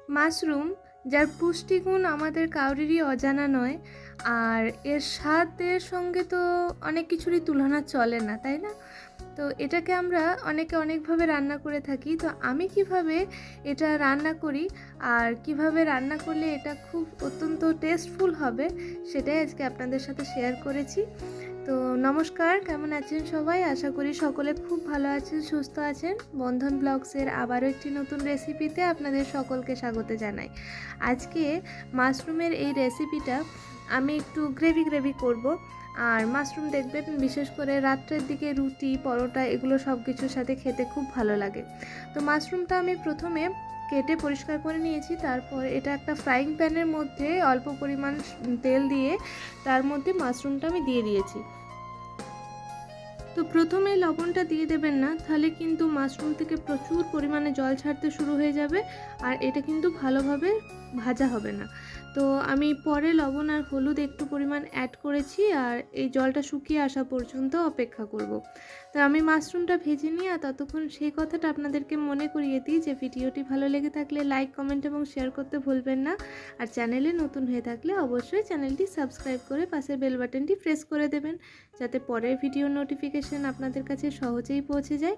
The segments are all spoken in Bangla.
মাশরুম যার পুষ্টিগুণ আমাদের কারোরই অজানা নয়, আর এর স্বাদের সঙ্গে তো অনেক কিছুরই তুলনা চলে না, তাই না? তো এটাকে আমরা অনেকে অনেকভাবে রান্না করে থাকি। তো আমি কিভাবে এটা রান্না করি আর কিভাবে রান্না করলে এটা খুব অত্যন্ত টেস্টফুল হবে, সেটাই আজকে আপনাদের সাথে শেয়ার করেছি। তো নমস্কার, কেমন আছেন সবাই? আশা করি সকলে খুব ভালো আছেন, সুস্থ আছেন। বন্ধন ব্লগসের আবারও একটি নতুন রেসিপিতে আপনাদের সকলকে স্বাগত জানাই। আজকে মাশরুমের এই রেসিপিটা আমি একটু গ্রেভি করব। আর মাশরুম দেখবেন বিশেষ করে রাত্রের দিকে রুটি, পরোটা এগুলো সব কিছুর সাথে খেতে খুব ভালো লাগে। তো মাশরুমটা আমি প্রথমে কেটে পরিষ্কার করে নিয়েছি। তারপর এটা একটা ফ্রাইং প্যানের মধ্যে অল্প পরিমাণ তেল দিয়ে তার মধ্যে মাশরুমটা আমি দিয়ে দিয়েছি। তো প্রথমে লবণটা দিয়ে দেবেন না, তাহলে কিন্তু মাশরুম থেকে প্রচুর পরিমাণে জল ছাড়তে শুরু হয়ে যাবে আর এটা কিন্তু ভালোভাবে ভাজা হবে না। তো আমি পরে লবণ আর হলুদ একটু পরিমাণ অ্যাড করেছি আর এই জলটা শুকিয়ে আসা পর্যন্ত অপেক্ষা করব। তো আমি মাশরুমটা ভেজে নিয়ে আর ততক্ষণ সেই কথাটা আপনাদেরকে মনে করিয়ে দিই যে ভিডিওটি ভালো লেগে থাকলে লাইক, কমেন্ট এবং শেয়ার করতে ভুলবেন না। আর চ্যানেলে নতুন হয়ে থাকলে অবশ্যই চ্যানেলটি সাবস্ক্রাইব করে পাশের বেল বাটনটি প্রেস করে দেবেন, যাতে পরের ভিডিও নোটিফিকেশন আপনাদের কাছে সহজেই পৌঁছে যায়।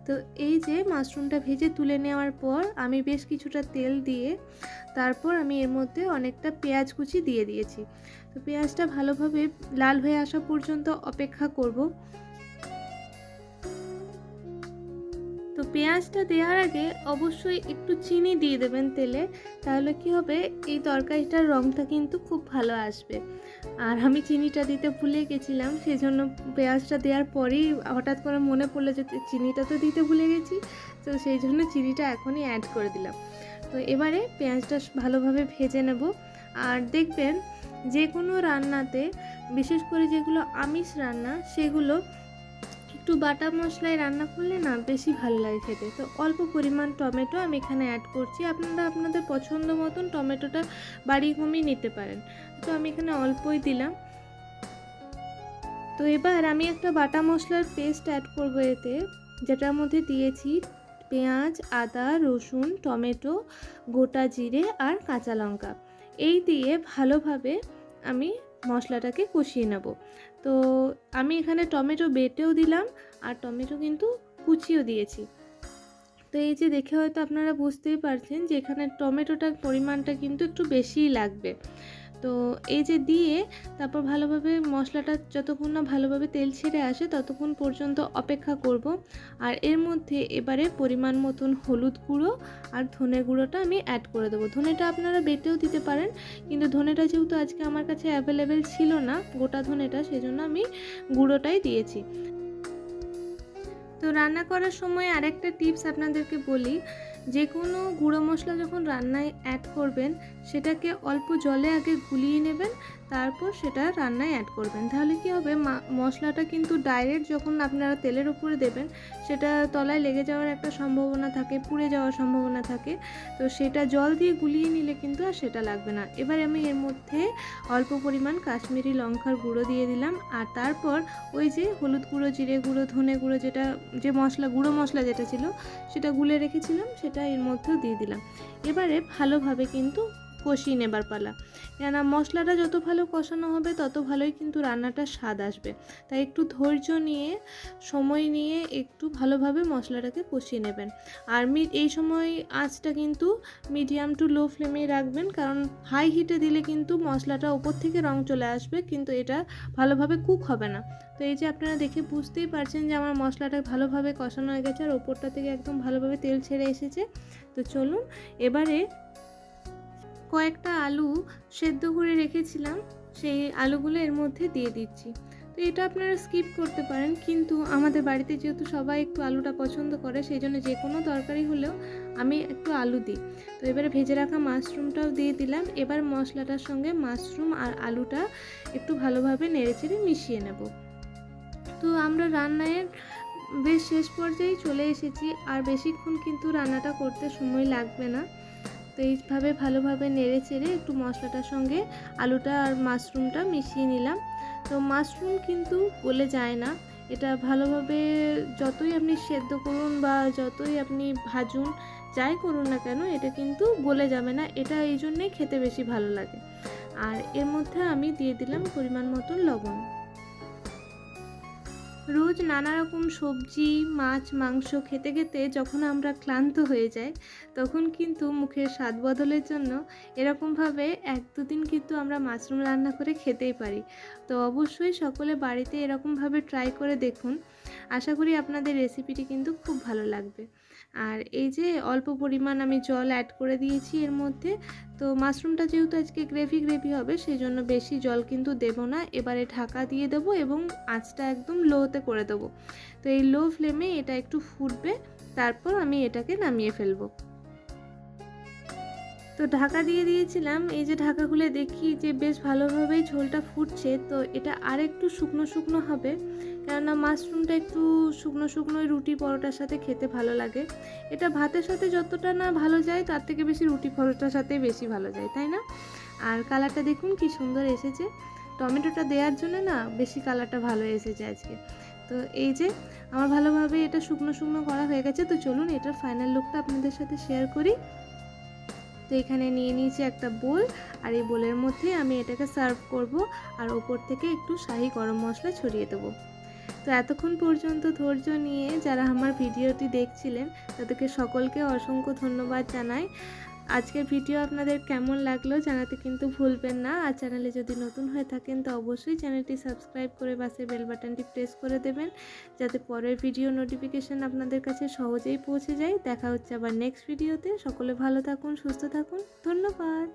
তো এই যে মাশরুমটা ভেজে তুলে নেওয়ার পর আমি বেশ কিছুটা তেল দিয়ে তারপর আমি এর মধ্যে অনেকটা পেঁয়াজ কুচি দিয়ে দিয়েছি। তো পেঁয়াজটা ভালোভাবে লাল হয়ে আসা পর্যন্ত অপেক্ষা করব। তো পেঁয়াজটা দেওয়ার আগে অবশ্যই একটু চিনি দিয়ে দেবেন তেলে, তাহলে কি হবে, এই তরকারিটার রঙটা কিন্তু খুব ভালো আসবে। আর আমি চিনিটা দিতে ভুলে গেছিলাম, সেজন্য পেঁয়াজটা দেওয়ার পরেই হঠাৎ করে মনে পড়লো যে চিনিটা তো দিতে ভুলে গেছি। তো সেই জন্য চিনিটা এখনই অ্যাড করে দিলাম। তো এবারে পেঁয়াজটা ভালোভাবে ভেজে নেব। আর দেখবেন যে কোনো রান্নাতে, বিশেষ করে যেগুলো আমিষ রান্না, সেগুলো একটু বাটা মশলায় রান্না করলে না বেশি ভালো লাগে খেতে। তো অল্প পরিমাণ টমেটো আমি এখানে অ্যাড করছি। আপনারা আপনাদের পছন্দ মতন টমেটোটা বাড়িয়ে কমিয়ে নিতে পারেন। তো আমি এখানে অল্পই দিলাম। তো এবার আমি একটা বাটা মশলার পেস্ট অ্যাড করবো এতে, যেটার মধ্যে দিয়েছি পেঁয়াজ, আদা, রসুন, টমেটো, গোটা জিরে আর কাঁচা লঙ্কা। এই দিয়ে ভালোভাবে আমি মশলাটাকে কষিয়ে নেব। তো আমি এখানে টমেটো বেটেও দিলাম আর টমেটো কিন্তু কুচিও দিয়েছি। তো এই যে দেখে হয়তো আপনারা বুঝতেই পারছেন যে এখানে টমেটোটার পরিমাণটা কিন্তু একটু বেশিই লাগবে। তো এই যে দিয়ে তারপর ভালোভাবে মশলাটা যতক্ষণ না ভালোভাবে তেল ছেড়ে আসে ততক্ষণ পর্যন্ত অপেক্ষা করব। আর এর মধ্যে এবারে পরিমাণ মতন হলুদ গুঁড়ো আর ধনে গুঁড়োটা আমি অ্যাড করে দেবো। ধনেটা আপনারা বেটেও দিতে পারেন, কিন্তু ধনেটা যেহেতু আজকে আমার কাছে অ্যাভেলেবেল ছিল না, গোটা ধনেটা, সেজন্য আমি গুঁড়োটাই দিয়েছি। তো রান্না করার সময় আরেকটা টিপস আপনাদেরকে বলি, যে কোনো গুঁড়ো মশলা যখন রান্নায় অ্যাড করবেন সেটাকে অল্প জলে আগে গুলিয়ে নেবেন, তারপর সেটা রান্নায় অ্যাড করবেন। তাহলে কি হবে, মশলাটা কিন্তু ডাইরেক্ট যখন আপনারা তেলের উপরে দেবেন সেটা তলায় লেগে যাওয়ার একটা সম্ভাবনা থাকে, পুড়ে যাওয়ার সম্ভাবনা থাকে। তো সেটা জল দিয়ে গুলিয়ে নিলে কিন্তু আর সেটা লাগবে না। এবার আমি এর মধ্যে অল্প পরিমাণ কাশ্মীরি লঙ্কার গুঁড়ো দিয়ে দিলাম আর তারপর ওই যে হলুদ গুঁড়ো, জিরে গুঁড়ো, ধনে গুঁড়ো, যে মশলা, গুঁড়ো মশলা যেটা ছিল সেটা গুলে রেখেছিলাম, সেটা এর মধ্যেও দিয়ে দিলাম। এবারে ভালোভাবে কিন্তু কষিয়ে নেবার পালা। কেননা মশলাটা যত ভালো কষানো হবে তত ভালোই কিন্তু রান্নাটার স্বাদ আসবে। তাই একটু ধৈর্য নিয়ে, সময় নিয়ে একটু ভালোভাবে মশলাটাকে কষিয়ে নেবেন। আর এই সময় আঁচটা কিন্তু মিডিয়াম টু লো ফ্লেমেই রাখবেন, কারণ হাই হিটে দিলে কিন্তু মশলাটা ওপর থেকে রং চলে আসবে, কিন্তু এটা ভালোভাবে কুক হবে না। তো এই যে আপনারা দেখে বুঝতেই পারছেন যে আমার মশলাটা ভালোভাবে কষানো হয়ে গেছে আর ওপরটা থেকে একদম ভালোভাবে তেল ছেড়ে এসেছে। তো চলুন এবারে কয়েকটা আলু সেদ্ধ করে রেখেছিলাম, সেই আলুগুলো এর মধ্যে দিয়ে দিচ্ছি। তো এটা আপনারা স্কিপ করতে পারেন, কিন্তু আমাদের বাড়িতে যেহেতু সবাই একটু আলুটা পছন্দ করে, সেই জন্য যে কোনো তরকারি হলেও আমি একটু আলু দিই। তো এবারে ভেজে রাখা মাশরুমটাও দিয়ে দিলাম। এবার মশলাটার সঙ্গে মাশরুম আর আলুটা একটু ভালোভাবে নেড়েচেড়ে মিশিয়ে নেব। তো আমরা রান্নায় বেশ শেষ পর্যায়ে চলে এসেছি, আর বেশিক্ষণ কিন্তু রান্নাটা করতে সময় লাগবে না। তো এইভাবে ভালোভাবে নেড়ে চেড়ে একটু মশলাটার সঙ্গে আলুটা আর মাশরুমটা মিশিয়ে নিলাম। তো মাশরুম কিন্তু গলে যায় না, এটা ভালোভাবে যতই আপনি সেদ্ধ করুন বা যতই আপনি ভাজুন, যাই করুন না কেন এটা কিন্তু গলে যাবে না, এটা এই জন্যেই খেতে বেশি ভালো লাগে। আর এর মধ্যে আমি দিয়ে দিলাম পরিমাণ মতন লবণ। রোজ নানা রকম সবজি, মাছ, মাংস খেতে খেতে যখন আমরা ক্লান্ত হয়ে যাই, তখন কিন্তু মুখের স্বাদ বদলের জন্য এরকমভাবে 1-2 দিন কিন্তু আমরা মাশরুম রান্না করে খেতেই পারি। তো অবশ্যই সকলে বাড়িতে এরকমভাবে ট্রাই করে দেখুন। আশা করি আপনাদের রেসিপিটি কিন্তু খুব ভালো লাগবে। আর এই যে অল্প পরিমাণ আমি জল অ্যাড করে দিয়েছি এর মধ্যে। তো মাশরুমটা যেহেতু আজকে গ্রেভি হবে, সেই জন্য বেশি জল কিন্তু দেব না। এবারে ঢাকা দিয়ে দেবো এবং আঁচটা একদম লোতে করে দেবো। তো এই লো ফ্লেমে এটা একটু ফুটবে, তারপর আমি এটাকে নামিয়ে ফেলবো। তো ঢাকা দিয়ে দিয়েছিলাম, এই যে ঢাকা খুলে দেখি যে বেশ ভালোভাবেই ঝোলটা ফুটছে। তো এটা আর একটু শুকনো শুকনো হবে, কেননা মাশরুমটা একটু শুকনো শুকনোই রুটি পরোটার সাথে খেতে ভালো লাগে। এটা ভাতের সাথে যতটা না ভালো যায়, তার থেকে বেশি রুটি পরোটার সাথে বেশি ভালো যায়, তাই না? আর কালারটা দেখুন কি সুন্দর এসেছে। টমেটোটা দেওয়ার জন্য না বেশি কালারটা ভালো এসেছে আজকে। তো এই যে আমার ভালোভাবে এটা শুকনো শুকনো করা হয়ে গেছে। তো চলুন এটার ফাইনাল লুকটা আপনাদের সাথে শেয়ার করি। তো এখানে নিয়ে নিয়েছি একটা বোল, আর এই বোলের মধ্যে আমি এটাকে সার্ভ করব, আর ওপর থেকে একটু শাহি গরম মশলা ছড়িয়ে দেবো। তো এতক্ষণ পর্যন্ত ধৈর্য নিয়ে যারা আমার ভিডিওটি দেখছিলেন, তাদেরকে সকলকে অসংখ্য ধন্যবাদ জানাই। আজকের ভিডিও আপনাদের কেমন লাগলো জানাতে কিন্তু ভুলবেন না। আর চ্যানেলে যদি নতুন হয়ে থাকেন তো অবশ্যই চ্যানেলটি সাবস্ক্রাইব করে পাশে বেল বাটনটি প্রেস করে দেবেন, যাতে পরের ভিডিও নোটিফিকেশান আপনাদের কাছে সহজেই পৌঁছে যায়। দেখা হচ্ছে আবার নেক্সট ভিডিওতে। সকলে ভালো থাকুন, সুস্থ থাকুন, ধন্যবাদ।